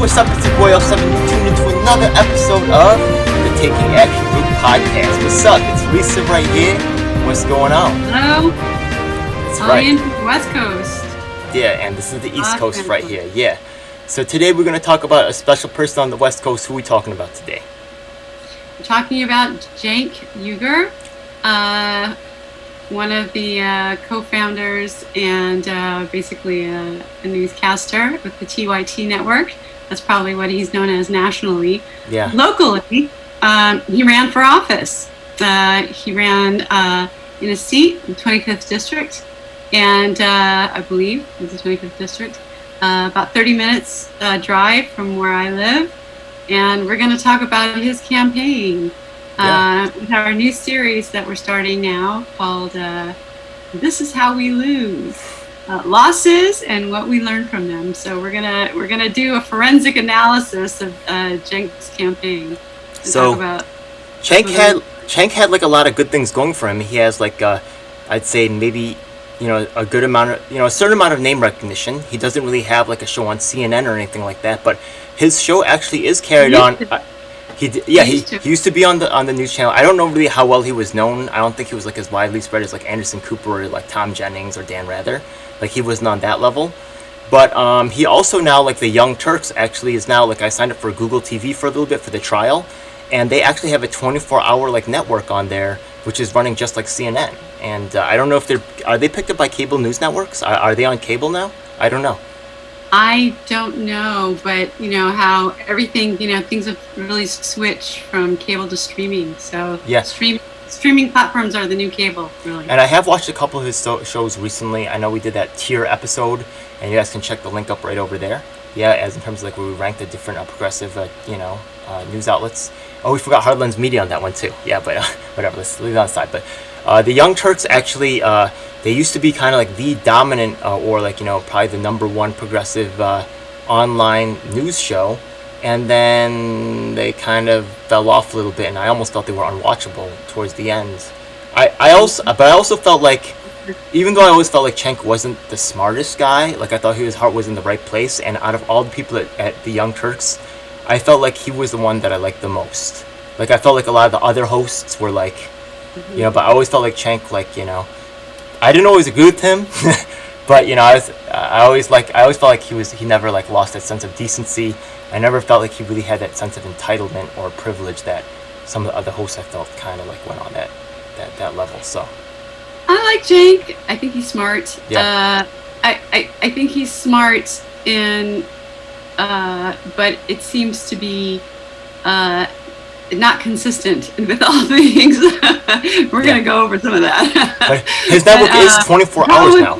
what's up? It's your boy L7. You tuned into another episode of the Taking Action Group podcast. What's up? It's Lisa right here. What's going on? Hello. That's I right. am from the West Coast. Yeah, and this is the East Coast right here. Yeah. So today we're going to talk about a special person on the West Coast. Who are we talking about today? We're talking about Cenk Uygur, one of the co-founders and basically a newscaster with the TYT network. That's probably what he's known as nationally. Yeah. Locally, he ran for office. He ran in a seat in the 25th district, and I believe it was the 25th district, about 30 minutes drive from where I live. And we're going to talk about his campaign with our new series that we're starting now called "This Is How We Lose: Losses and What We Learn from Them." So we're gonna do a forensic analysis of Cenk's campain. So Cenk had like a lot of good things going for him. He has like I'd say maybe a good amount of a certain amount of name recognition. He doesn't really have like a show on CNN or anything like that, but his show actually is carried on. He used to be on the news channel. I don't know really how well he was known. I don't think he was like as widely spread as like Anderson Cooper or like Tom Jennings or Dan Rather. Like he wasn't on that level. But he also now, like the Young Turks actually is now, like I signed up for Google TV for a little bit for the trial, and they actually have a 24-hour like network on there which is running just like CNN. And I don't know if are they picked up by cable news networks? Are they on cable now? I don't know. I don't know, but how everything, things have really switched from cable to streaming. So yeah, streaming platforms are the new cable, really. And I have watched a couple of his shows recently. I know we did that tier episode, and you guys can check the link up right over there. Yeah, as in terms of like where we ranked the different progressive, news outlets. Oh, we forgot Heartlands Media on that one too. Yeah, but whatever. Let's leave that aside. But the Young Turks actually. They used to be kind of like the dominant or like, probably the number one progressive online news show. And then they kind of fell off a little bit, and I almost felt they were unwatchable towards the end. I also felt like, even though I always felt like Cenk wasn't the smartest guy, like I thought his heart was in the right place. And out of all the people at the Young Turks, I felt like he was the one that I liked the most. Like I felt like a lot of the other hosts were like, but I always felt like Cenk, like, I didn't always agree with him, but I always felt like he never like lost that sense of decency. I never felt like he really had that sense of entitlement or privilege that some of the other hosts I felt kind of like went on that level. So I like Cenk. I think he's smart. Yeah. I think he's smart but it seems to be not consistent with all things. We're going to go over some of that. But his network is 24 hours now.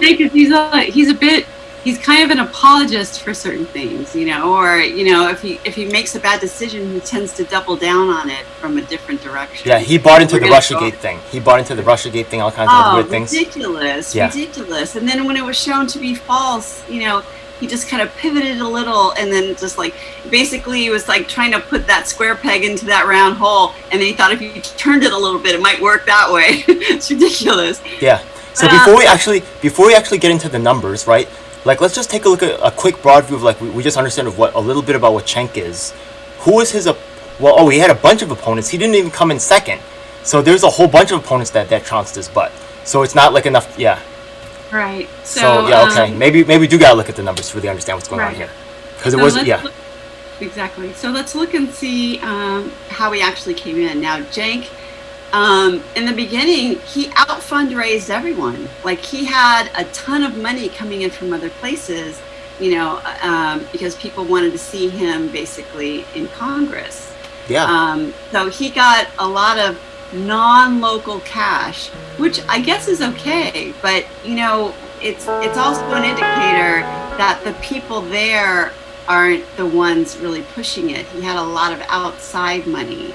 He's kind of an apologist for certain things, or if he makes a bad decision, he tends to double down on it from a different direction. Yeah, he bought into the Russiagate thing. All kinds of weird things. Ridiculous. And then when it was shown to be false, he just kind of pivoted a little, and then just like basically he was like trying to put that square peg into that round hole, and then he thought if he turned it a little bit, it might work that way. It's ridiculous. Yeah. So before we actually get into the numbers, right? Like let's just take a look at a quick broad view of like we just understand of a little bit about what Cenk is. Who was his? He had a bunch of opponents. He didn't even come in second. So there's a whole bunch of opponents that trounced his butt. So it's not like enough. Yeah. Right. So yeah, okay. Maybe we do gotta look at the numbers to really understand what's going on here, because it was exactly. So let's look and see how he actually came in. Now, Cenk, in the beginning, he out fundraised everyone. Like he had a ton of money coming in from other places, because people wanted to see him basically in Congress. Yeah. So he got a lot of non-local cash, which I guess is okay, but it's also an indicator that the people there aren't the ones really pushing it. He had a lot of outside money,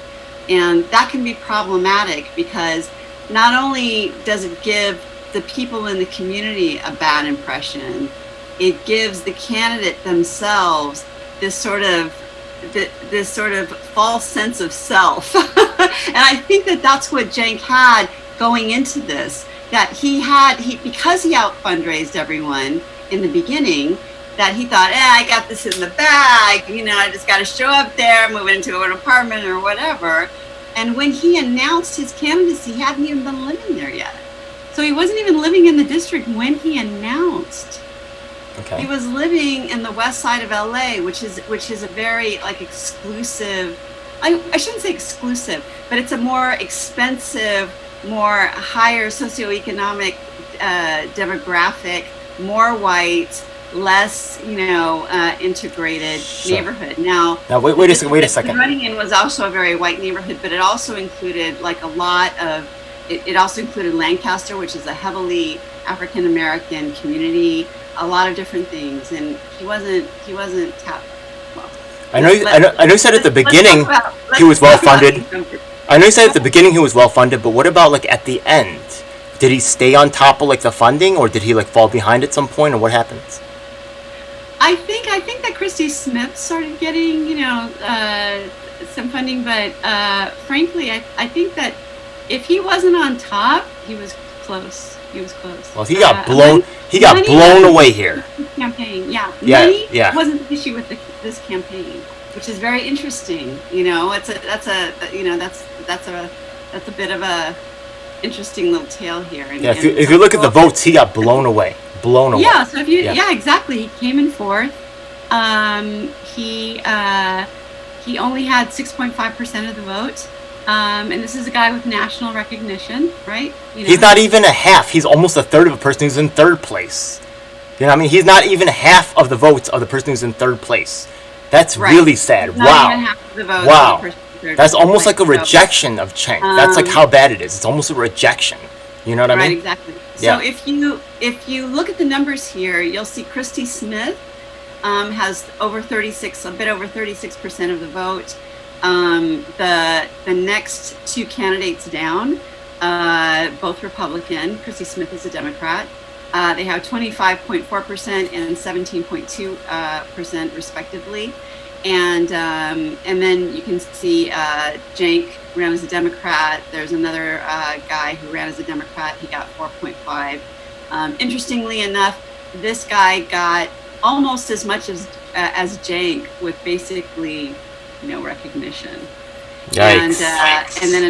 and that can be problematic because not only does it give the people in the community a bad impression, it gives the candidate themselves this sort of false sense of self. And I think that's what Cenk had going into this, that because he out fundraised everyone in the beginning, that he thought, I got this in the bag, I just got to show up there, move into an apartment or whatever. And when he announced his candidacy, he hadn't even been living there yet. So he wasn't even living in the district when he announced. Okay. He was living in the west side of LA, which is a very exclusive. I shouldn't say exclusive, but it's a more expensive, more higher socioeconomic demographic, more white, less integrated neighborhood. Now wait a second. The Running was also a very white neighborhood, but it also included a lot of. It also included Lancaster, which is a heavily African American community. A lot of different things, and he wasn't tapped. Well, I know you said at the beginning he was well funded. I know you said at the beginning he was well funded, but what about at the end? Did he stay on top of the funding, or did he fall behind at some point, or what happened? I think that Christy Smith started getting some funding, but frankly, I think that if he wasn't on top, he was close. Well, he got blown. He got blown away here. Campaign, money wasn't the issue with this campaign, which is very interesting. That's a bit of a interesting little tale here. And, if you look at the votes, he got blown away. Yeah. So exactly. He came in fourth. He only had 6.5% of the vote. And this is a guy with national recognition, right? He's not even a half. He's almost a third of a person who's in third place. He's not even half of the votes of the person who's in third place. That's really sad. He's not even half of the votes wow. Of the person in third That's place. almost like a rejection of Cenk. That's how bad it is. It's almost a rejection. You know what I mean? Right, exactly. So if you look at the numbers here, you'll see Christy Smith has a bit over 36% of the vote. The next two candidates down, both Republican. Christy Smith is a Democrat. They have 25.4% and 17.2% respectively. And then you can see Cenk ran as a Democrat. There's another guy who ran as a Democrat. He got 4.5. Interestingly enough, this guy got almost as much as Cenk with basically no recognition. Yikes. And then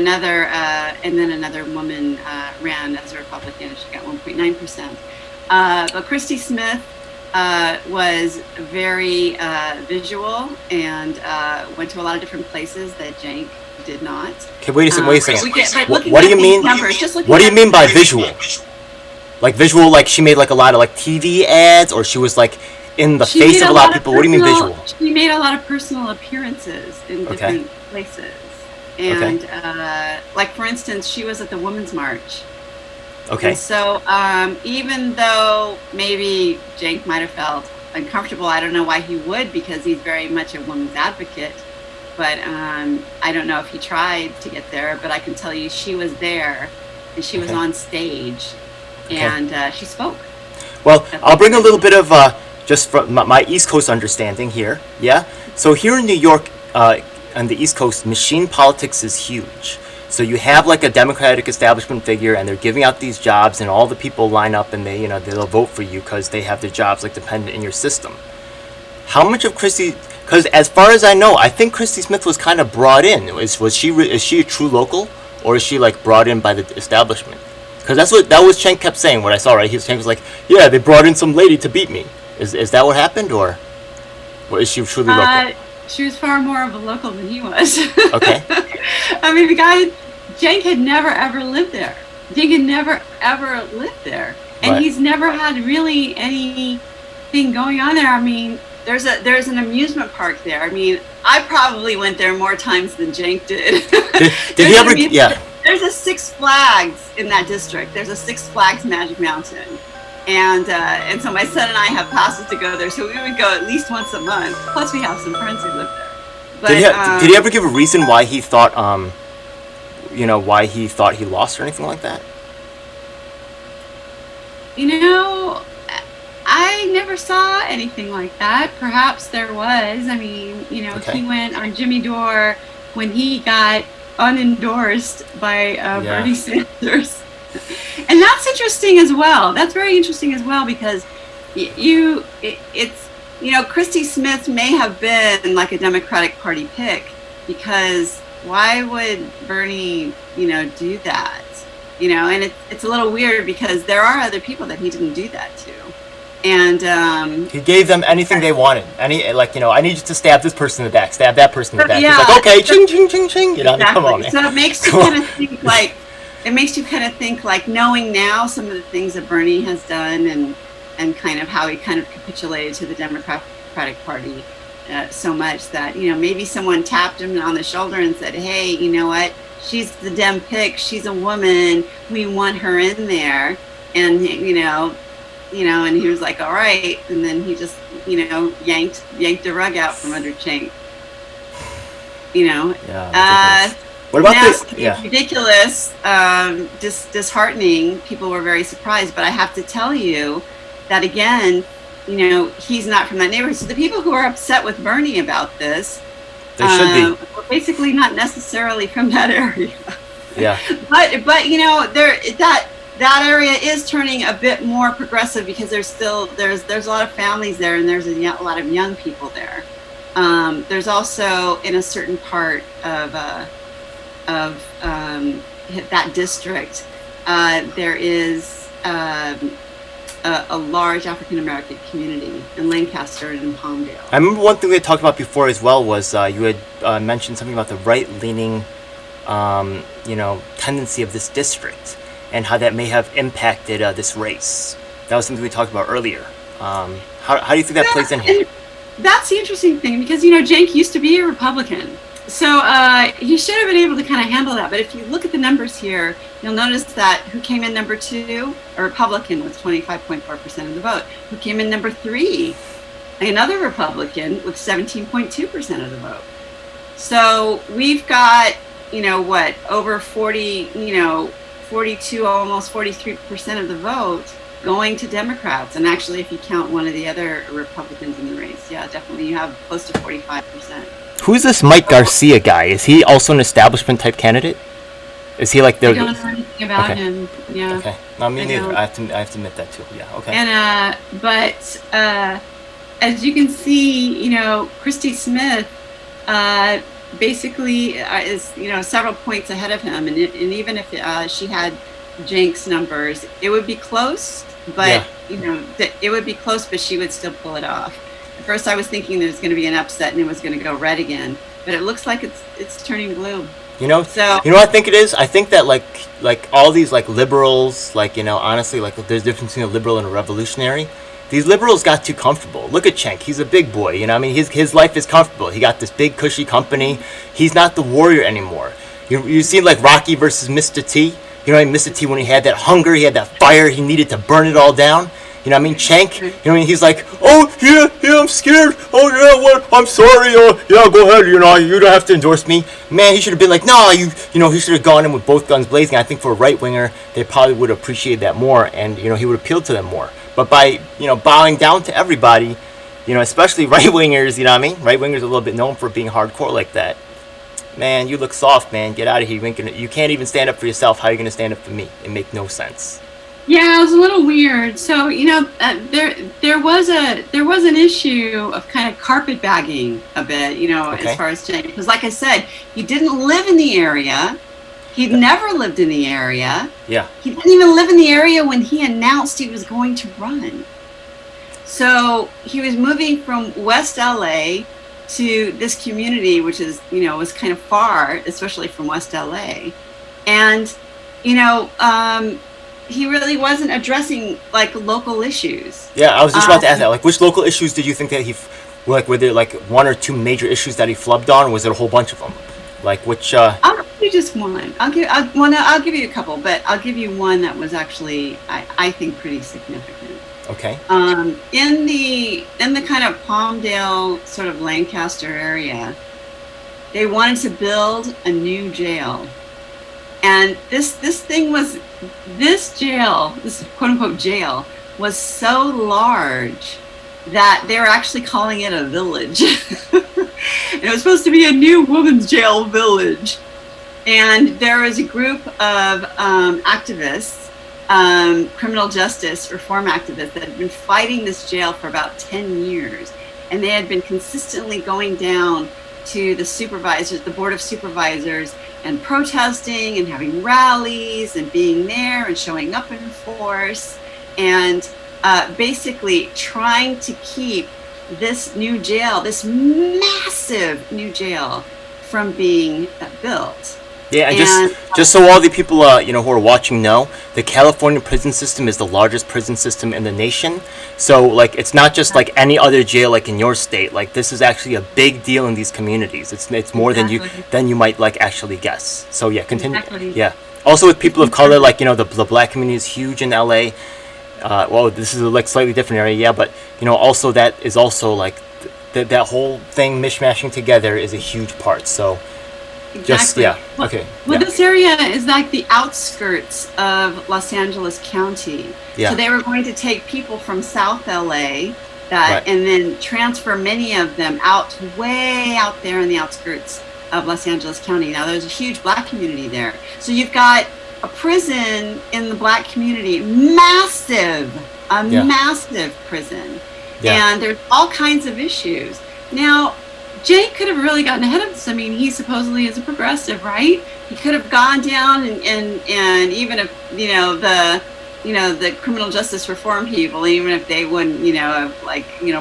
another woman ran as a Republican, and she got 1.9%. But Christy Smith was very visual and went to a lot of different places that Cenk did not. Okay, wait a second. What do you mean? What do you mean by visual? Visual, she made a lot of TV ads, or she was in the face of a lot of people. What do you mean visual? She made a lot of personal appearances in different places. And for instance, she was at the Women's March. Okay. And so even though maybe Cenk might have felt uncomfortable, I don't know why he would, because he's very much a women's advocate. But I don't know if he tried to get there, but I can tell you she was there, and she was on stage, and she spoke. Well, I'll bring a little bit of just from my East Coast understanding here. Yeah. So here in New York, on the East Coast, machine politics is huge. So you have a Democratic establishment figure, and they're giving out these jobs, and all the people line up, and they'll vote for you because they have their jobs dependent in your system. How much of Christy? Because as far as I know, I think Christy Smith was kind of brought in. Is she a true local, or is she brought in by the establishment? Because that was Cenk kept saying. What I saw, right? Cenk was yeah, they brought in some lady to beat me. Is that what happened, or is she truly local? She was far more of a local than he was. Okay. I mean, Cenk had never ever lived there. Cenk had never ever lived there, and he's never had really anything going on there. I mean, there's an amusement park there. I mean, I probably went there more times than Cenk did. Did you ever? Yeah. There's a Six Flags in that district. There's a Six Flags Magic Mountain. And so my son and I have passes to go there, so we would go at least once a month. Plus, we have some friends who live there. But, did he ever give a reason why he thought, why he thought he lost or anything like that? I never saw anything like that. Perhaps there was. I mean, he went on Jimmy Dore when he got unendorsed by Bernie Sanders. And that's interesting as well. That's very interesting as well, because it's Christy Smith may have been like a Democratic Party pick, because why would Bernie, do that? And it's a little weird because there are other people that he didn't do that to. And he gave them anything they wanted. I need you to stab this person in the back, stab that person in the back. Yeah, he's like, okay, ching, ching, ching, ching. Exactly. Come on, man. So it makes you kind of think like, knowing now some of the things that Bernie has done, and kind of how he kind of capitulated to the Democratic Party so much that, maybe someone tapped him on the shoulder and said, hey, you know what? She's the Dem pick. She's a woman. We want her in there. And, and he was like, all right. And then he just, yanked the rug out from under Cenk. Yeah, what about this? Yeah. Ridiculous, disheartening. People were very surprised. But I have to tell you that, again, he's not from that neighborhood. So the people who are upset with Bernie about this, they should be. Were basically not necessarily from that area. Yeah. But that area is turning a bit more progressive, because there's a lot of families there, and there's a lot of young people there. There's also, in a certain part of that district, there is a large African American community in Lancaster and in Palmdale. I remember one thing we had talked about before as well was you had mentioned something about the right-leaning, tendency of this district, and how that may have impacted this race. That was something we talked about earlier. How do you think that plays in here? That's the interesting thing, because Cenk used to be a Republican, so he should have been able to kind of handle that. But if you look at the numbers here, you'll notice that who came in number 2, a Republican, with 25.4% of the vote. Who came in number 3, another Republican, with 17.2% of the vote. So we've got, over 40, 42, almost 43% of the vote going to Democrats. And actually, if you count one of the other Republicans in the race, yeah, definitely you have close to 45%. Who's this Mike Garcia guy? Is he also an establishment type candidate? Is he like the? I don't know anything about him. Yeah. Okay. No, me neither. I have to admit that too. Yeah. Okay. And but as you can see, Christy Smith basically is several points ahead of him, and even if she had Cenk's numbers, it would be close. But it would be close, but she would still pull it off. At first, I was thinking there was going to be an upset and it was going to go red again, but it looks like it's turning blue. So what I think it is? I think that like all these like liberals, honestly, there's a difference between a liberal and a revolutionary. These liberals got too comfortable. Look at Cenk. He's a big boy. His life is comfortable. He got this big cushy company. He's not the warrior anymore. You see like Rocky versus Mr. T. Mr. T, when he had that hunger, he had that fire, he needed to burn it all down. Cenk, he's like, oh, yeah, I'm scared. Oh, yeah, what? I'm sorry. Yeah, go ahead. You don't have to endorse me. Man, he should have been like, no, he should have gone in with both guns blazing. I think for a right-winger, they probably would appreciate that more, and, he would appeal to them more. But by, bowing down to everybody, especially right-wingers, right-wingers are a little bit known for being hardcore like that. Man, you look soft, man. Get out of here. You can't even stand up for yourself. How are you going to stand up for me? It makes no sense. Yeah, it was a little weird. So there was an issue of kind of carpetbagging a bit, okay. As far as Cenk, because like I said, he didn't live in the area. He'd never lived in the area. Yeah. He didn't even live in the area when he announced he was going to run. So he was moving from West LA to this community, which is was kind of far, especially from West LA, and he really wasn't addressing like local issues. Yeah, I was just about to ask that. Like, which local issues did you think that were there like one or two major issues that he flubbed on, or was it a whole bunch of them? Like which? I'll give you just one. I'll give you a couple, but I'll give you one that was actually I think pretty significant. Okay. In the kind of Palmdale sort of Lancaster area, they wanted to build a new jail. And this jail, this quote unquote jail, was so large that they were actually calling it a village. And it was supposed to be a new women's jail village. And there was a group of activists, criminal justice reform activists, that had been fighting this jail for about 10 years. and they had been consistently going down to the supervisors, the board of supervisors, and protesting and having rallies and being there and showing up in force, and basically trying to keep this new jail, this massive new jail, from being built. Yeah, and just so all the people who are watching know, the California prison system is the largest prison system in the nation. So like it's not just like any other jail like in your state. Like this is actually a big deal in these communities. It's more than you might like actually guess. So yeah, continue. Exactly. Yeah. Also with people of color, like the black community is huge in LA. Well, this is a like slightly different area, yeah, but also that is also like that whole thing mishmashing together is a huge part. So. Exactly. Okay. Well, this area is like the outskirts of Los Angeles County. Yeah. So they were going to take people from South LA and then transfer many of them out way out there in the outskirts of Los Angeles County. Now there's a huge black community there. So you've got a prison in the black community, massive prison. Yeah. And there's all kinds of issues. Now, Jay could have really gotten ahead of this. I mean, he supposedly is a progressive, right? He could have gone down and even if the criminal justice reform people, even if they wouldn't have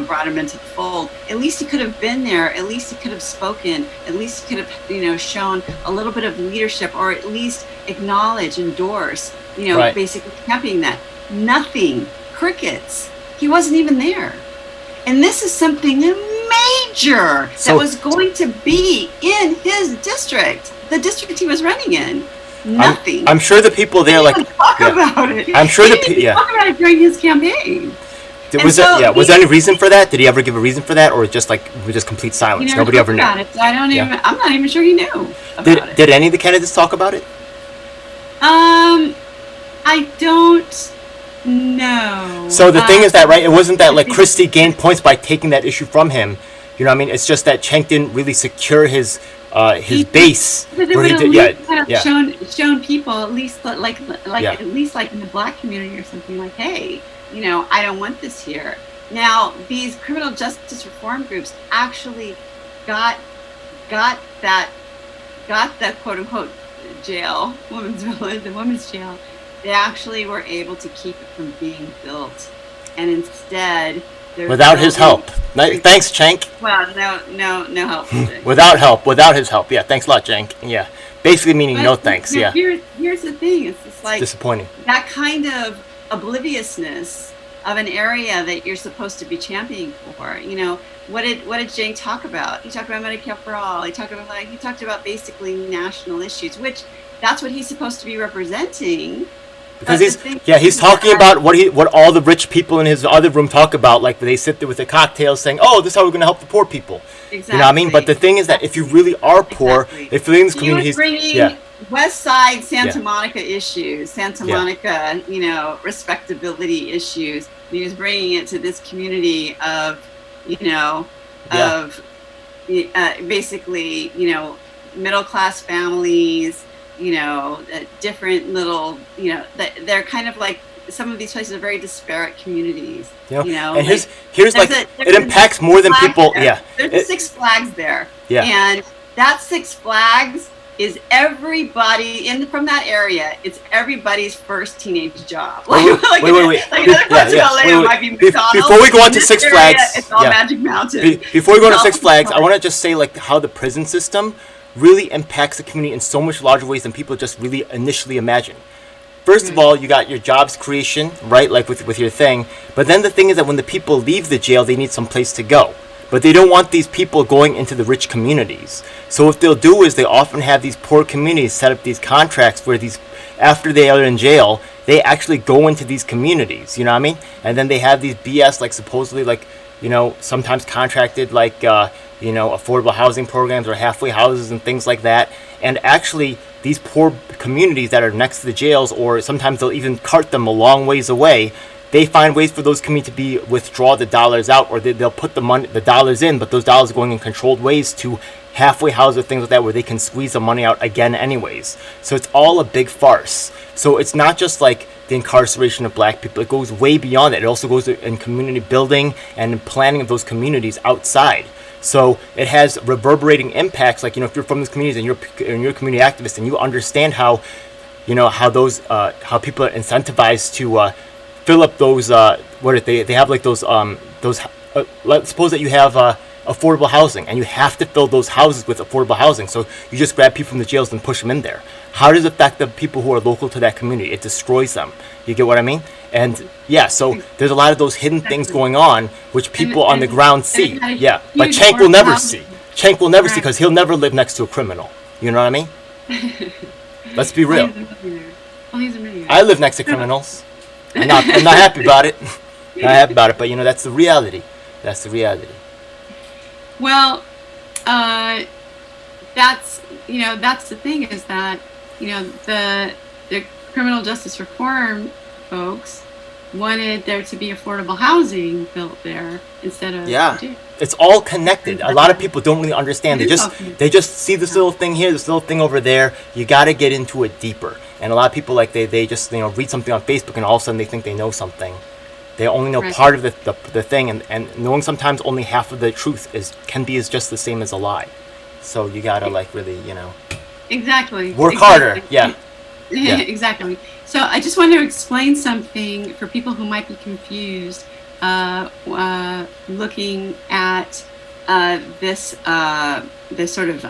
brought him into the fold, at least he could have been there. At least he could have spoken. At least he could have shown a little bit of leadership, or at least acknowledge, endorse, right. Basically championing that. Nothing. Crickets. He wasn't even there. And this is something major that was going to be in his district, the district he was running in. Nothing. I'm sure the people there talk about it. I'm sure talk about it during his campaign. Was there any reason for that? Did he ever give a reason for that, or just complete silence? Nobody ever knew. It, so I'm not even sure he knew about it. Did any of the candidates talk about it? I don't. No. So the thing is that, right, it wasn't that like Christie gained points by taking that issue from him. You know what I mean? It's just that Cenk didn't really secure his base. Where he did, shown people at least at least like in the black community or something, like, hey, I don't want this here. Now these criminal justice reform groups actually got that quote unquote jail, women's village, the women's jail. They actually were able to keep it from being built, and instead, without his help. Thanks, Cenk. Well, no help. Without his help. Yeah, thanks a lot, Cenk. Yeah, basically meaning no thanks. Yeah. Here's the thing. It's just like disappointing. That kind of obliviousness of an area that you're supposed to be championing for. What did Cenk talk about? He talked about Medicare for all. He talked about basically national issues, which that's what he's supposed to be representing. Because he's talking about what all the rich people in his other room talk about, like they sit there with a cocktail saying, "Oh, this is how we're going to help the poor people." Exactly. You know what I mean? But the thing is that if you really are poor, if you're in this community, bringing West Side Santa Monica issues, Santa Monica, respectability issues. He was bringing it to this community of, basically, middle class families. Different little, they're kind of like, some of these places are very disparate communities. And here's it impacts more than people. There. Yeah, there's Six Flags there. Yeah, and that Six Flags is everybody from that area. It's everybody's first teenage job. Wait. Might be McDonald's. Before we go on to Six Flags, it's all Magic Mountain. Before we go on to Six Flags, I want to just say how the prison system really impacts the community in so much larger ways than people just really initially imagine. First of all, you got your jobs creation, right, like with your thing. But then the thing is that when the people leave the jail, they need some place to go. But they don't want these people going into the rich communities. So what they'll do is they often have these poor communities set up these contracts where after they are in jail, they actually go into these communities, you know what I mean? And then they have these BS, supposedly, sometimes contracted, affordable housing programs or halfway houses and things like that. And actually, these poor communities that are next to the jails, or sometimes they'll even cart them a long ways away, they find ways for those communities to withdraw the dollars out, or they'll put the dollars in, but those dollars are going in controlled ways to halfway houses or things like that where they can squeeze the money out again anyways. So it's all a big farce. So it's not just like the incarceration of black people. It goes way beyond that. It also goes in community building and planning of those communities outside. So it has reverberating impacts. Like, if you're from these communities and you're a community activist and you understand how, how those how people are incentivized to fill up those they have like those let's suppose that you have affordable housing and you have to fill those houses with affordable housing. So you just grab people from the jails and push them in there. How does it affect the people who are local to that community? It destroys them. You get what I mean? And yeah, so there's a lot of those hidden things going on which people on the ground see. Yeah, but Cenk will never see. Cenk will never see because he'll never live next to a criminal. You know what I mean? Let's be real. He's a millionaire. I live next to criminals. I'm not happy about it. Not happy about it, but that's the reality. That's the reality. Well, that's the thing is that the criminal justice reform folks wanted there to be affordable housing built there instead of it's all connected. A lot of people don't really understand. They just see this little thing here, this little thing over there. You got to get into it deeper. And a lot of people they just read something on Facebook and all of a sudden they think they know something. They only know part of the thing, and knowing sometimes only half of the truth can be just the same as a lie. So you gotta really exactly work harder. Yeah. Exactly. So I just want to explain something for people who might be confused looking at this sort of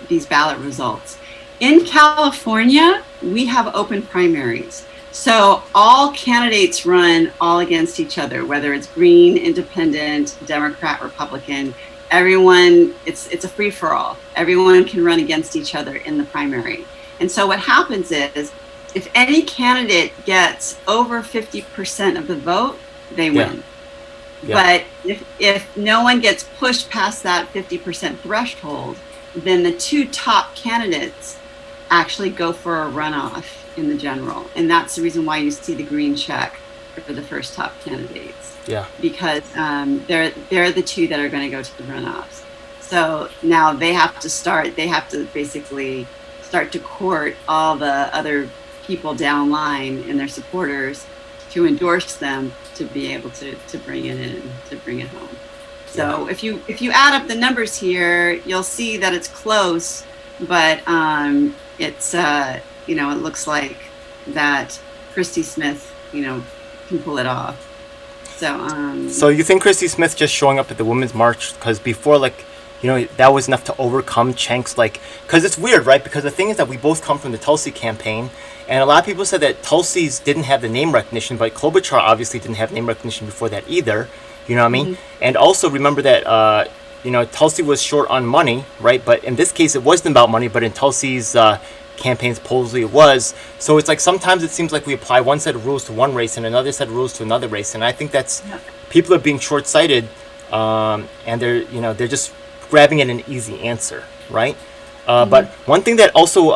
these ballot results. In California, we have open primaries. So all candidates run all against each other, whether it's Green, Independent, Democrat, Republican. Everyone, it's a free-for-all. Everyone can run against each other in the primary. And so what happens is, if any candidate gets over 50% of the vote, they win. Yeah. But if no one gets pushed past that 50% threshold, then the two top candidates actually go for a runoff in the general. And that's the reason why you see the green check for the first top candidates. Yeah. Because they're the two that are going to go to the runoffs. So now they have to basically start to court all the other people down line and their supporters to endorse them to be able to bring it in, to bring it home. So if you add up the numbers here, you'll see that it's close, but it's it looks like that Christy Smith can pull it off. So you think Christy Smith just showing up at the Women's March, because before that was enough to overcome Cenk's because it's weird, right? Because the thing is that we both come from the Tulsi campaign, and a lot of people said that Tulsi's didn't have the name recognition, but Klobuchar obviously didn't have name recognition before that either. You know what I mean? Mm-hmm. And also remember that Tulsi was short on money, right? But in this case, it wasn't about money, but in Tulsi's campaign supposedly it was. So it's sometimes it seems like we apply one set of rules to one race and another set of rules to another race, and I think that's people are being short-sighted, and they're just grabbing at an easy answer, right? But one thing that also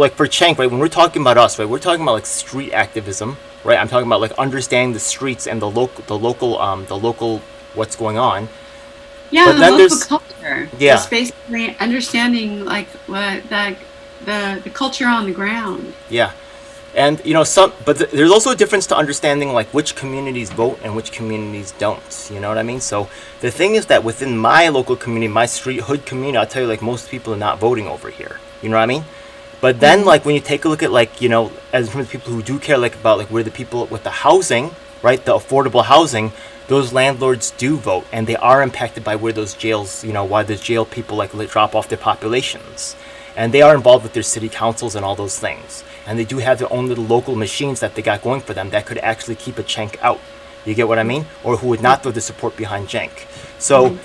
for Cenk, right, when we're talking about us, right, we're talking about street activism, right? I'm talking about understanding the streets and the local what's going on. Yeah, but then local culture. Yeah, it's basically understanding the culture on the ground. Yeah, and there's also a difference to understanding which communities vote and which communities don't. You know what I mean? So the thing is that within my local community, my street hood community, I'll tell you most people are not voting over here. You know what I mean? But then when you take a look at as from the people who do care about where the people with the housing, right, the affordable housing, those landlords do vote, and they are impacted by where those jails, why the jail people drop off their populations. And they are involved with their city councils and all those things. And they do have their own little local machines that they got going for them that could actually keep a Cenk out. You get what I mean? Or who would not throw the support behind Cenk. So,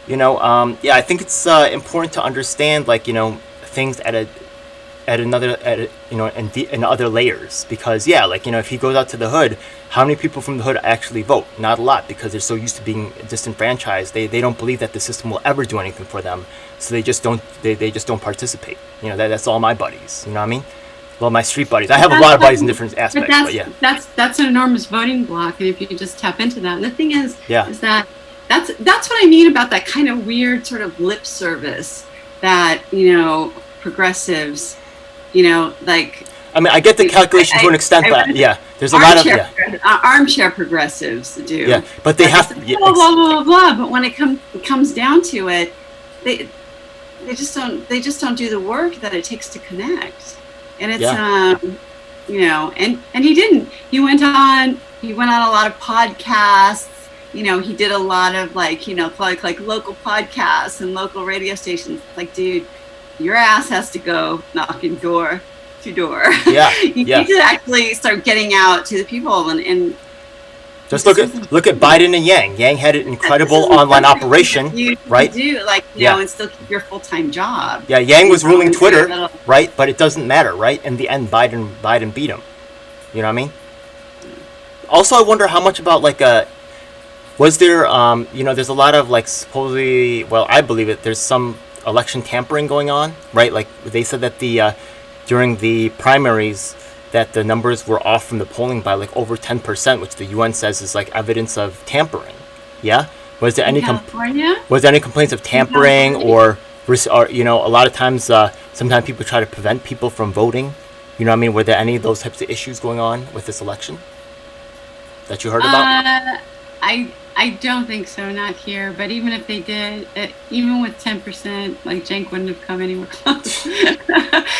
I think it's important to understand, things in other layers. Because, if he goes out to the hood, how many people from the hood actually vote? Not a lot, because they're so used to being disenfranchised. They don't believe that the system will ever do anything for them. So they just don't participate. That's all my buddies. You know what I mean? Well, my street buddies. I have a lot of buddies in different aspects, but yeah. That's an enormous voting block, and if you could just tap into that. And the thing is that that's what I mean about that kind of weird sort of lip service that progressives, like I mean, I get the calculation to an extent, but yeah, there's a lot of armchair progressives do. Yeah, but they have blah blah blah blah blah. But when it comes down to it, they just don't do the work that it takes to connect. And it's and he didn't. He went on a lot of podcasts. He did a lot of like local podcasts and local radio stations. Like, dude, your ass has to go knocking door to door. Yeah, you need to actually start getting out to the people and just look at Biden and Yang. Yang had an incredible online operation, right? Do and still keep your full-time job. Yeah, Yang was ruling Twitter, right? But it doesn't matter, right? In the end, Biden beat him. You know what I mean? Also, I wonder how much about was there there's a lot of supposedly, well, I believe it. There's some election tampering going on, right? Like they said that during the primaries, that the numbers were off from the polling by over 10%, which the UN says is evidence of tampering. Yeah, was there any complaints of tampering or a lot of times sometimes people try to prevent people from voting. You know what I mean? Were there any of those types of issues going on with this election that you heard about? I don't think so, not here. But even if they did, even with 10%, Cenk wouldn't have come anywhere close.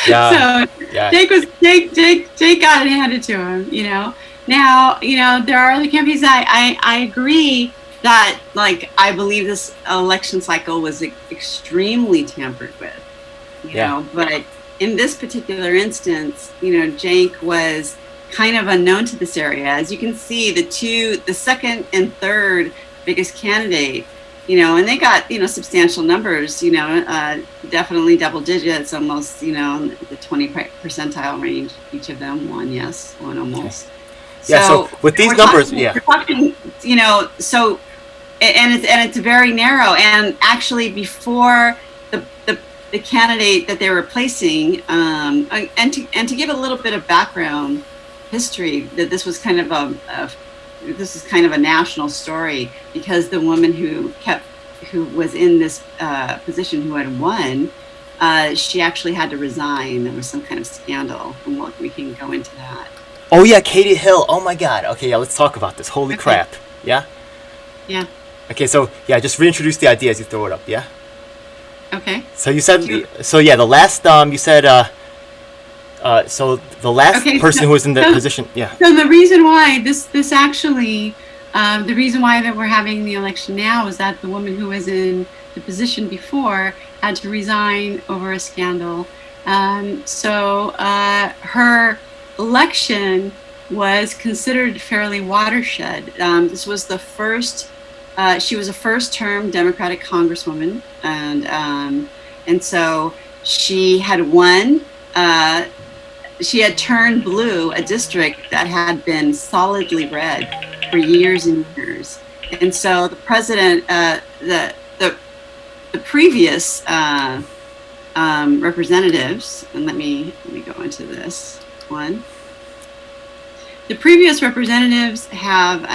Yeah. So yeah. Cenk got it handed to him. Now there are other campaigns. I agree that I believe this election cycle was extremely tampered with. But in this particular instance, Cenk was kind of unknown to this area. As you can see, the second and third biggest candidate, and they got, substantial numbers, definitely double digits, almost, the 20 percentile range, each of them, one almost. Okay. Yeah, so with these numbers, we're talking, so, and it's very narrow, and actually before the candidate that they were replacing, and to give a little bit of background history, that this was kind of a national story, because the woman who was in this position, who had won, she actually had to resign. There was some kind of scandal, and we can go into that. Oh yeah, Katie Hill. Oh my God. Okay, yeah, let's talk about this. Holy crap. Yeah. Yeah. Okay, so yeah, just reintroduce the idea as you throw it up. Yeah. Okay. So you said. So yeah, the last you said. So the last person who was in the position, yeah. So the reason why this actually, the reason why that we're having the election now is that the woman who was in the position before had to resign over a scandal. So her election was considered fairly watershed. This was the first. She was a first-term Democratic Congresswoman, and so she had won. She had turned blue a district that had been solidly red for years and years, and so the president, the previous representatives, and let me go into this one. The previous representatives had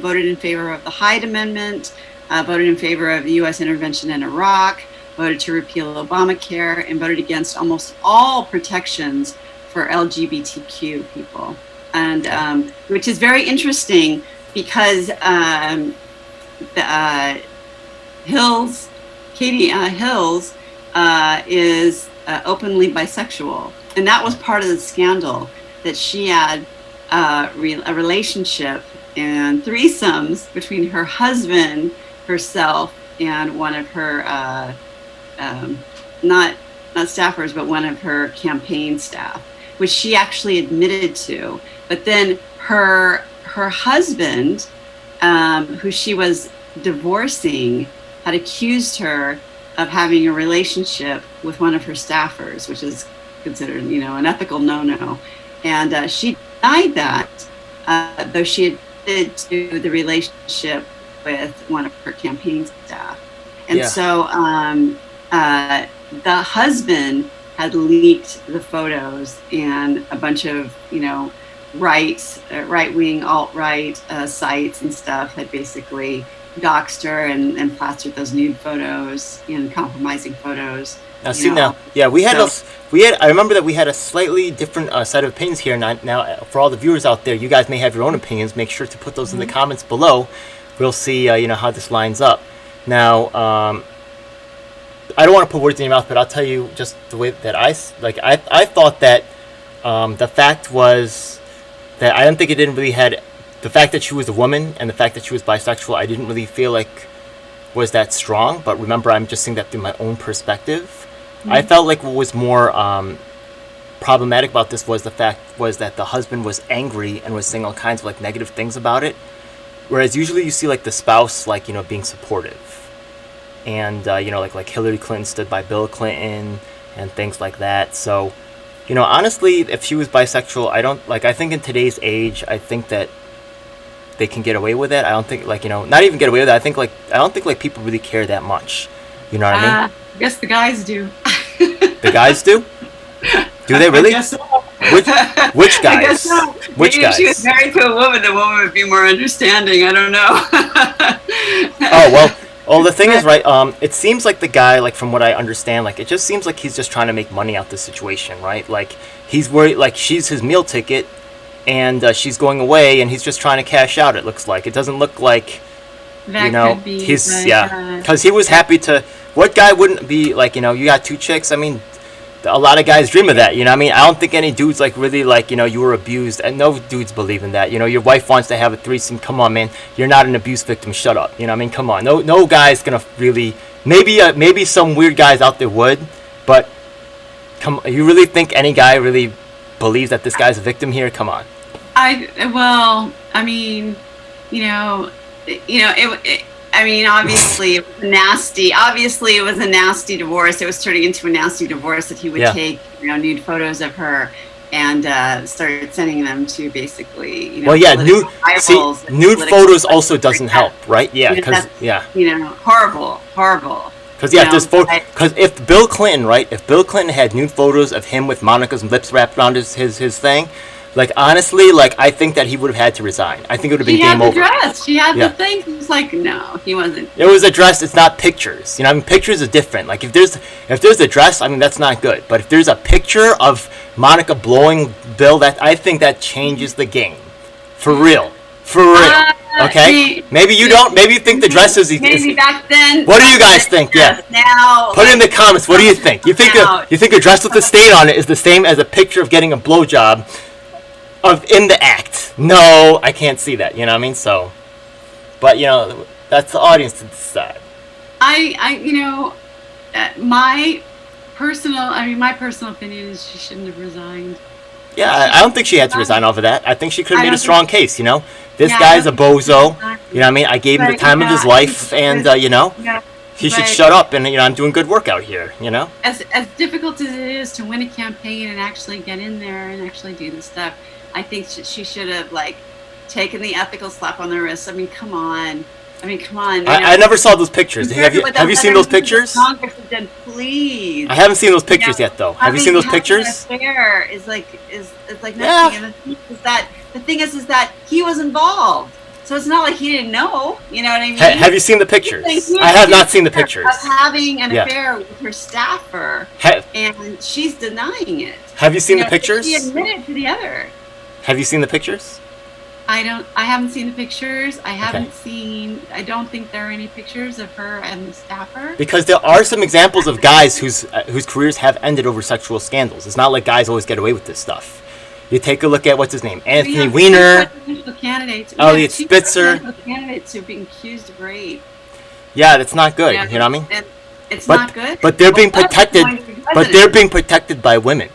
voted in favor of the Hyde Amendment, voted in favor of the U.S. intervention in Iraq, voted to repeal Obamacare, and voted against almost all protections for LGBTQ people, and which is very interesting because Katie Hills is openly bisexual, and that was part of the scandal, that she had a relationship and threesomes between her husband, herself, and one of her not staffers, but one of her campaign staff, which she actually admitted to. But then her husband, who she was divorcing, had accused her of having a relationship with one of her staffers, which is considered, an ethical no-no. And she denied that, though she admitted to the relationship with one of her campaign staff. And so the husband had leaked the photos, and a bunch of, right-wing, alt-right sites and stuff had basically doxed her and plastered those nude photos and compromising photos. Now, see now, yeah, I remember that we had a slightly different set of opinions here. Now, for all the viewers out there, you guys may have your own opinions. Make sure to put those in the comments below. We'll see, how this lines up. Now, I don't want to put words in your mouth, but I'll tell you just the way that I thought that the fact was that I don't think it didn't really had the fact that she was a woman and the fact that she was bisexual. I didn't really feel like was that strong. But remember, I'm just saying that through my own perspective. I felt like what was more problematic about this was that the husband was angry and was saying all kinds of like negative things about it, whereas usually you see like the spouse being supportive, and like Hillary Clinton stood by Bill Clinton and things like that. So honestly, if she was bisexual, I think in today's age, I think that they can get away with it. I don't think not even get away with it. I don't think people really care that much. You know what I mean? I guess the guys do. The guys do? Do they really? I guess so. Which guys? I guess so. Which Maybe guys? if she was married to a woman, the woman would be more understanding. I don't know. Well, the thing is, right, it seems like the guy, like, from what I understand, like, it just seems like he's just trying to make money out this situation, right? Like, he's worried, like, she's his meal ticket, and she's going away, and he's just trying to cash out, it looks like. It doesn't look like, Could be, he's, because he was happy to, what guy wouldn't be, like, you got two chicks, I mean, a lot of guys dream of that, I mean? I don't think any dudes, like, really, like, you were abused, and no dudes believe in that, your wife wants to have a threesome, come on, man, you're not an abuse victim, shut up, I mean, come on, no guy's gonna really, maybe some weird guys out there would, but, you really think any guy really believes that this guy's a victim here? Come on. Obviously it was nasty. Obviously it was a nasty divorce. It was turning into a nasty divorce that he would take, nude photos of her and started sending them to basically, nude photos also doesn't help, right? Yeah, because horrible. Because if Bill Clinton had nude photos of him with Monica's lips wrapped around his thing, like, honestly, like, I think that he would have had to resign. I think it would have been game over. She had the dress. She had the thing. He was like, no, he wasn't. It was a dress. It's not pictures. Pictures are different. Like, if there's a dress, I mean, that's not good. But if there's a picture of Monica blowing Bill, I think that changes the game. For real. Okay? Maybe you don't. Maybe you think the dress is... Maybe back then... What do you guys think? Yeah. Now... Put it in the comments. What do you think? You think a dress with a stain on it is the same as a picture of getting a blowjob in the act? No, I can't see that. You know what I mean? So... But, that's the audience to decide. My personal opinion is she shouldn't have resigned. Yeah, I don't think she had to resign over that. I think she could have made a strong case, This guy's a bozo. You know what I mean? I gave him the time of his life, and, he should shut up, and, I'm doing good work out here, As difficult as it is to win a campaign and actually get in there and actually do this stuff, I think she should have, like, taken the ethical slap on the wrist. I mean, come on. I never saw those pictures. Have you seen those pictures? Congress has done, please. I haven't seen those pictures yet, though. Have you seen those pictures? An affair is like nothing. And the thing is that he was involved. So it's not like he didn't know. You know what I mean? Have you seen the pictures? I have not seen the pictures. Of having an affair with her staffer, and she's denying it. Have you seen the pictures? She admitted to the other. Have you seen the pictures? I haven't seen the pictures. I don't think there are any pictures of her and the staffer. Because there are some examples of guys whose careers have ended over sexual scandals. It's not like guys always get away with this stuff. You take a look at, what's his name? Anthony Weiner. Elliot Spitzer. Candidates who are being accused of rape. Yeah, that's not good. You know what I mean? It's not good. But they're being protected. But they're being protected by women.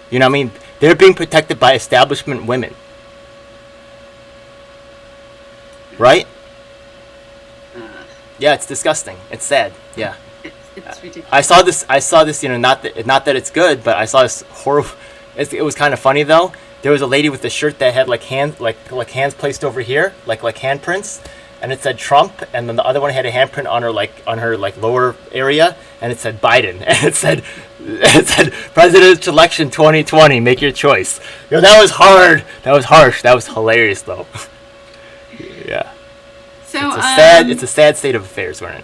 You know what I mean? They're being protected by establishment women. Right? Yeah, it's disgusting. It's sad. Yeah. It's ridiculous. I saw this. Not that it's good, but I saw this horrible. It was kind of funny though. There was a lady with a shirt that had hands placed over here, like handprints, and it said Trump, and then the other one had a handprint on her lower area, and it said Biden, and it said Presidential Election 2020, make your choice. That was hard. That was harsh. That was hilarious though. Yeah. So It's a sad state of affairs we're in.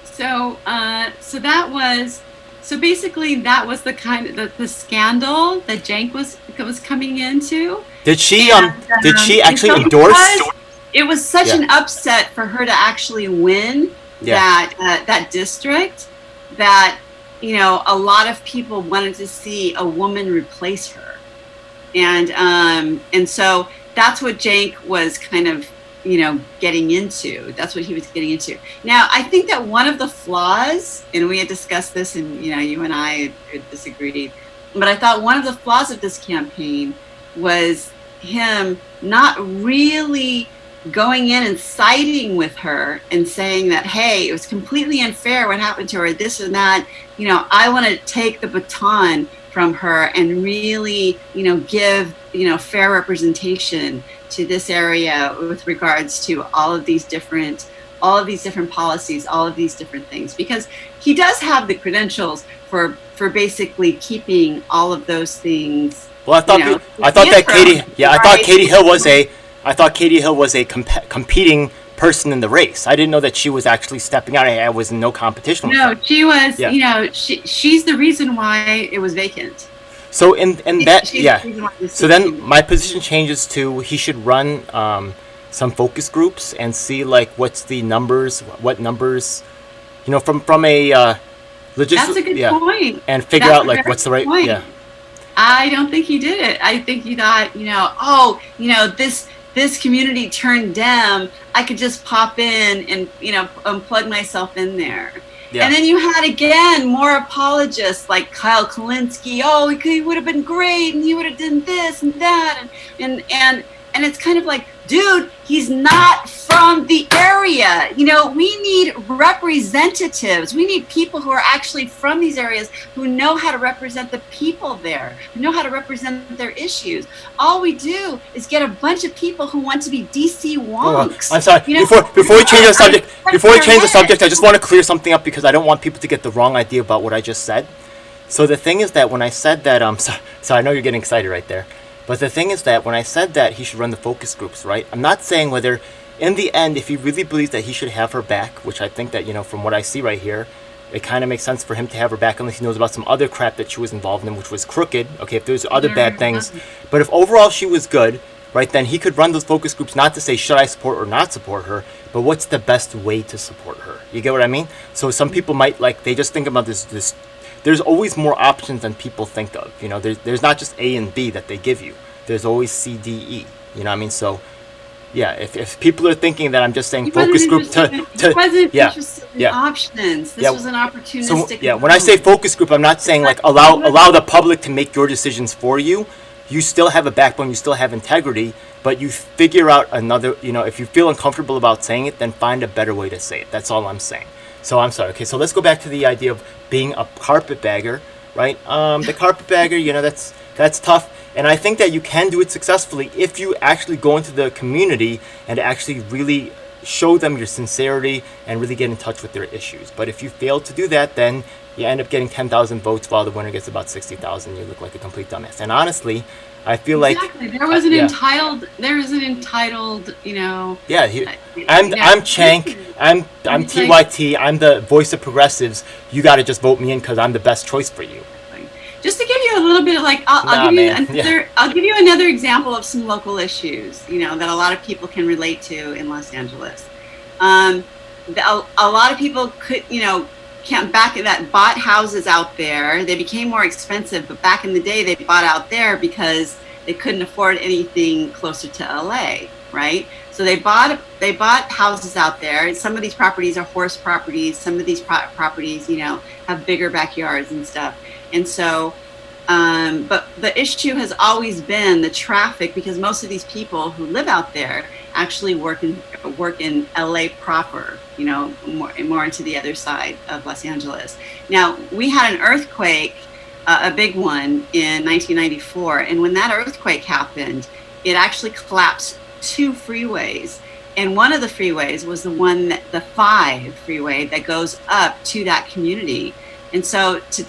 So that was, so basically that was the kind of the scandal that Cenk was coming into. Did she And, actually so endorse? it was such Yeah. an upset for her to actually win Yeah. that district, that a lot of people wanted to see a woman replace her, and so that's what Cenk was kind of getting into. That's what he was getting into. Now, I think that one of the flaws, and we had discussed this, and you and I had disagreed, but I thought one of the flaws of this campaign was him not really going in and siding with her and saying that, hey, it was completely unfair what happened to her, this and that. I want to take the baton from her and really, give, fair representation to this area with regards to all of these different policies, all of these different things, because he does have the credentials for basically keeping all of those things. Well, I thought Katie Hill was a competing person in the race. I didn't know that she was actually stepping out. I was in no competition with her. No, she was. Yeah. She's the reason why it was vacant. So So then my position changes to he should run some focus groups and see like what's the numbers, what numbers, from a That's a good point. and figure out like what's the right point. Yeah. I don't think he did it. I think he thought, this community turned Dem. I could just pop in and plug myself in there. Yeah. And then you had, again, more apologists like Kyle Kalinske. Oh, he would have been great, and he would have done this and that. And it's kind of like, dude, he's not from the area. We need representatives. We need people who are actually from these areas, who know how to represent the people there, who know how to represent their issues. All we do is get a bunch of people who want to be DC wonks. I'm sorry. Before we change the subject, I just want to clear something up because I don't want people to get the wrong idea about what I just said. So the thing is that when I said that, so I know you're getting excited right there. But the thing is that when I said that he should run the focus groups, right? I'm not saying whether, in the end, if he really believes that he should have her back, which I think that, from what I see right here, it kind of makes sense for him to have her back unless he knows about some other crap that she was involved in, which was crooked. Okay, if there's other bad things. But if overall she was good, right, then he could run those focus groups not to say should I support or not support her, but what's the best way to support her. You get what I mean? So some people might, they just think about this there's always more options than people think of. There's not just A and B that they give you. There's always C, D, E. You know what I mean? So, yeah, if people are thinking that I'm just saying focus group he wasn't interested in options. This was an opportunistic. So, when I say focus group, I'm not saying allow the public to make your decisions for you. You still have a backbone. You still have integrity. But you figure out another. If you feel uncomfortable about saying it, then find a better way to say it. That's all I'm saying. So I'm sorry. Okay, so let's go back to the idea of being a carpetbagger, right? The carpetbagger, that's tough. And I think that you can do it successfully if you actually go into the community and actually really show them your sincerity and really get in touch with their issues. But if you fail to do that, then you end up getting 10,000 votes while the winner gets about 60,000. You look like a complete dumbass. And honestly, I feel like there was an entitled. Yeah, I'm Cenk. I'm TYT. I'm the voice of progressives. You got to just vote me in because I'm the best choice for you. Just to give you a little bit of I'll give you another example of some local issues, that a lot of people can relate to in Los Angeles. A lot of people could, that bought houses out there. They became more expensive, but back in the day, they bought out there because they couldn't afford anything closer to LA, right? So they bought houses out there. Some of these properties are horse properties. Some of these properties, have bigger backyards and stuff. And so, but the issue has always been the traffic, because most of these people who live out there actually work in LA proper, more into the other side of Los Angeles. Now, we had an earthquake, a big one in 1994. And when that earthquake happened, it actually collapsed 2 freeways. And one of the freeways was the 5 freeway that goes up to that community. And so to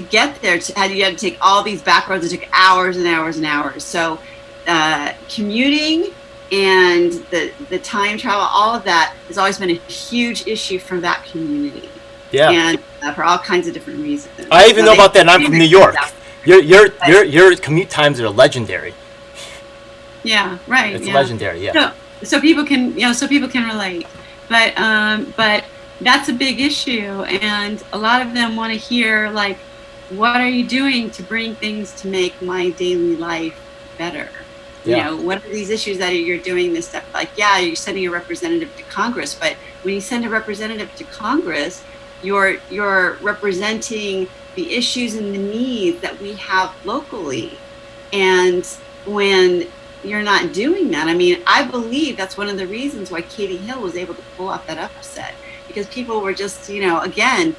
get there, you had to take all these back roads. It took hours and hours and hours. So commuting and the time travel, all of that has always been a huge issue for that community. Yeah. And for all kinds of different reasons. I even know about that, and I'm from New York. Your commute times are legendary. Yeah, right. It's legendary. Yeah. So people can, relate, but that's a big issue, and a lot of them want to hear, like, what are you doing to bring things to make my daily life better? Yeah. What are these issues that you're doing this stuff? Like, yeah, you're sending a representative to Congress, but when you send a representative to Congress, you're representing the issues and the needs that we have locally. And when you're not doing that, I mean, I believe that's one of the reasons why Katie Hill was able to pull off that upset, because people were just, again,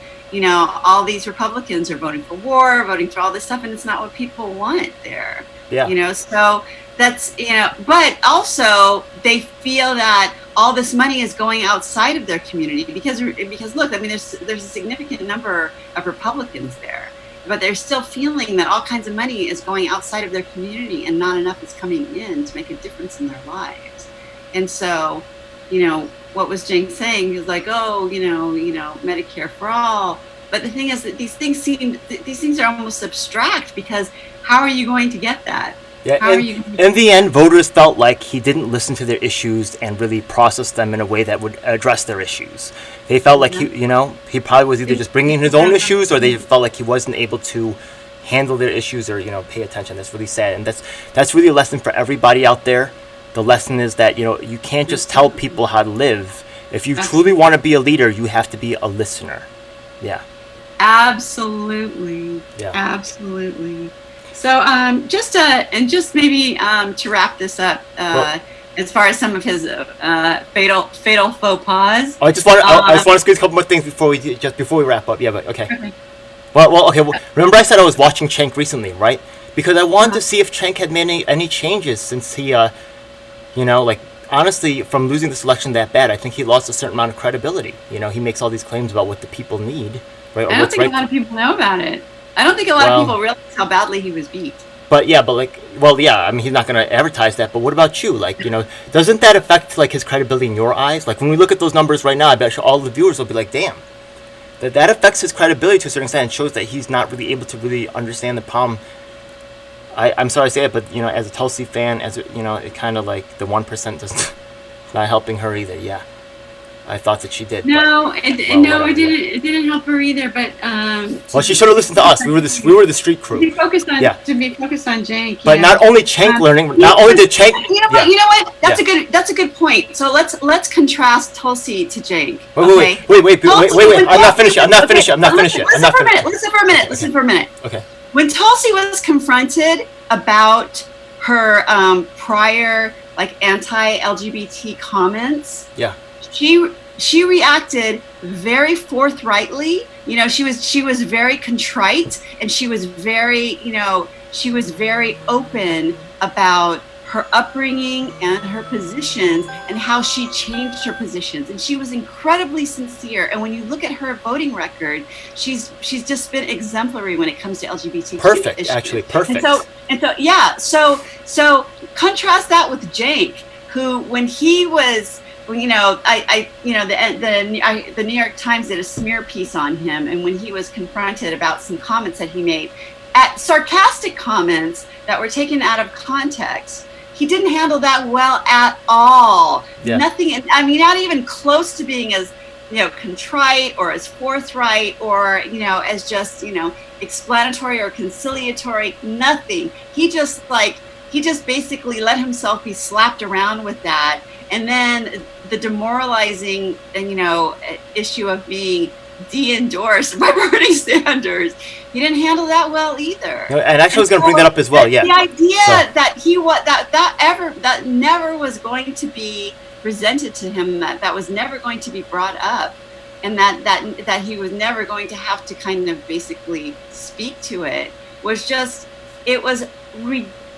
all these Republicans are voting for war, voting for all this stuff, and it's not what people want there. Yeah. So that's, but also they feel that all this money is going outside of their community because look, I mean, there's a significant number of Republicans there, but they're still feeling that all kinds of money is going outside of their community and not enough is coming in to make a difference in their lives. And so, what was Cenk saying? He was like, oh, Medicare for all. But the thing is that these things are almost abstract, because how are you going to get that? Yeah, in the end, voters felt like he didn't listen to their issues and really process them in a way that would address their issues. They felt like he probably was either just bringing his own issues, or they felt like he wasn't able to handle their issues or pay attention. That's really sad, and that's really a lesson for everybody out there. The lesson is that you can't just tell people how to live. If you truly want to be a leader, you have to be a listener. Yeah. Absolutely. Yeah. Absolutely. So, just maybe to wrap this up, as far as some of his fatal faux pas. I just want to squeeze a couple more things before we wrap up. Yeah, but okay. Okay. Well, remember I said I was watching Cenk recently, right? Because I wanted to see if Cenk had made any changes since he, honestly, from losing this election that bad, I think he lost a certain amount of credibility. He makes all these claims about what the people need, right? I don't think a lot of people know about it. I don't think a lot of people realize how badly he was beat. But I mean, he's not going to advertise that. But what about you? Doesn't that affect his credibility in your eyes? Like, when we look at those numbers right now, I bet all the viewers will be like, damn, that affects his credibility to a certain extent, and shows that he's not really able to really understand the problem. I'm sorry to say it, but as a Tulsi fan, it kind of the 1% doesn't not helping her either. Yeah. I thought that she did. No, it didn't help her either. But well, she should have listened to us. We were the street crew. To be focused on Cenk. But not only Cenk learning, not only did Cenk. You know what? That's a good point. So let's contrast Tulsi to Cenk. Wait. I'm not finished yet. Listen for a minute. Okay. When Tulsi was confronted about her prior anti-LGBT comments, she reacted very forthrightly. She was very contrite, and she was very open about her upbringing and her positions and how she changed her positions. And she was incredibly sincere. And when you look at her voting record, she's just been exemplary when it comes to LGBTQ perfect issues. Actually perfect. So contrast that with Cenk, who when he was, the New York Times did a smear piece on him, and when he was confronted about some comments that he made, sarcastic comments that were taken out of context, he didn't handle that well at all. Yeah. Nothing. I mean, not even close to being as contrite or as forthright or as just explanatory or conciliatory. Nothing. He just basically let himself be slapped around with that. And then the demoralizing, issue of being de-endorsed by Bernie Sanders, he didn't handle that well either. And actually, I was going to bring that up as well. Yeah. The idea that never was going to be presented to him, that was never going to be brought up, and that he was never going to have to kind of basically speak to it, was just, it was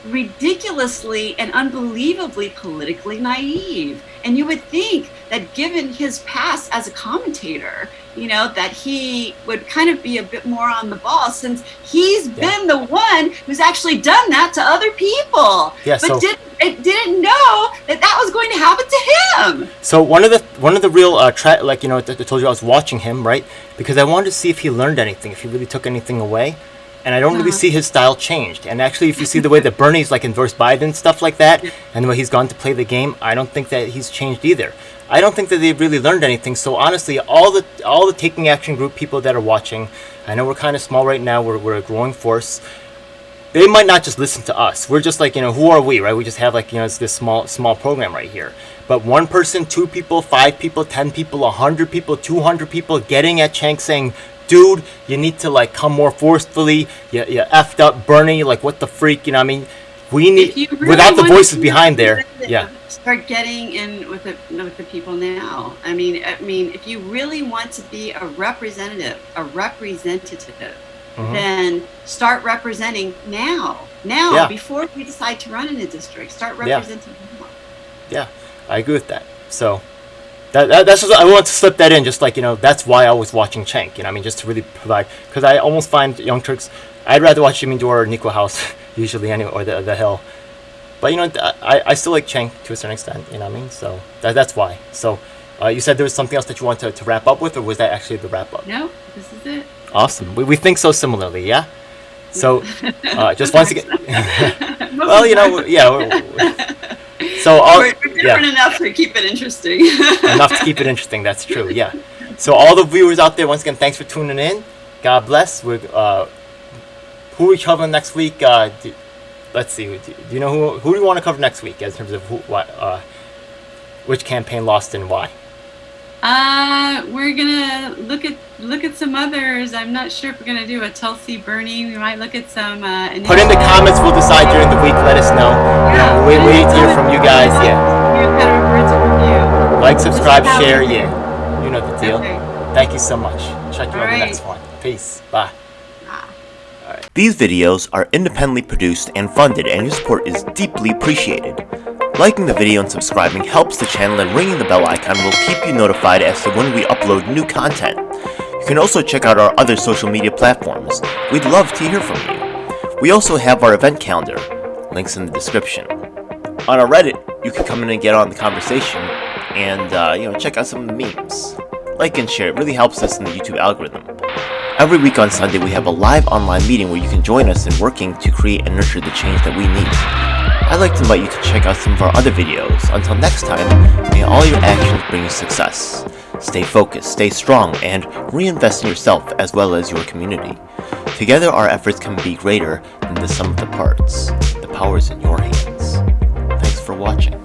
ridiculously and unbelievably politically naive. And you would think that given his past as a commentator, that he would kind of be a bit more on the ball, since he's been the one who's actually done that to other people. Yeah, but didn't know that was going to happen to him. So one of the real I told you I was watching him, right? Because I wanted to see if he learned anything, if he really took anything away. And I don't really see his style changed. And actually, if you see the way that Bernie's like endorsed Biden and stuff like that, and the way he's gone to play the game, I don't think that he's changed either. I don't think that they've really learned anything. So honestly, all the Taking Action Group people that are watching, I know we're kind of small right now. We're a growing force. They might not just listen to us. We're just like, who are we, right? We just have like, it's this small program right here. But one person, 2 people, 5 people, 10 people, 100 people, 200 people getting at Cenk saying, dude, you need to like come more forcefully. You effed up Bernie. Like, what the freak? We need, really without the voices behind there. Yeah. Start getting in with the people now. I mean, if you really want to be a representative, then start representing now. Before we decide to run in a district, start representing now. Yeah, I agree with that. So. That's just, I want to slip that in, just like, that's why I was watching Cenk, just to really provide, because I almost find Young Turks, I'd rather watch Jimmy Dore or Nico House, usually, anyway, or the Hill. But, I still like Cenk to a certain extent, so that's why. So, you said there was something else that you wanted to wrap up with, or was that actually the wrap up? No, this is it. Awesome. We think so similarly, yeah? So, just once again, well, so we're different enough to keep it interesting. Enough to keep it interesting. That's true. Yeah. So all the viewers out there, once again, thanks for tuning in. God bless. Who are we covering next week? Let's see. Do you know who do you want to cover next week, in terms of which campaign lost and why? We're gonna look at some others. I'm not sure if we're gonna do a Tulsi Bernie. We might look at some. Put in the comments. We'll decide during the week. Let us know. Yeah, we wait to hear from you guys. Yeah. Kind of birds of review. Like, subscribe, share. Yeah. You know the deal. Okay. Thank you so much. Check you on the next one. Peace. Bye. Alright. These videos are independently produced and funded, and your support is deeply appreciated. Liking the video and subscribing helps the channel, and ringing the bell icon will keep you notified as to when we upload new content. You can also check out our other social media platforms. We'd love to hear from you. We also have our event calendar, links in the description. On our Reddit, you can come in and get on the conversation and check out some of the memes. Like and share, it really helps us in the YouTube algorithm. Every week on Sunday, we have a live online meeting where you can join us in working to create and nurture the change that we need. I'd like to invite you to check out some of our other videos. Until next time, may all your actions bring you success. Stay focused, stay strong, and reinvest in yourself as well as your community. Together, our efforts can be greater than the sum of the parts. The power is in your hands. Thanks for watching.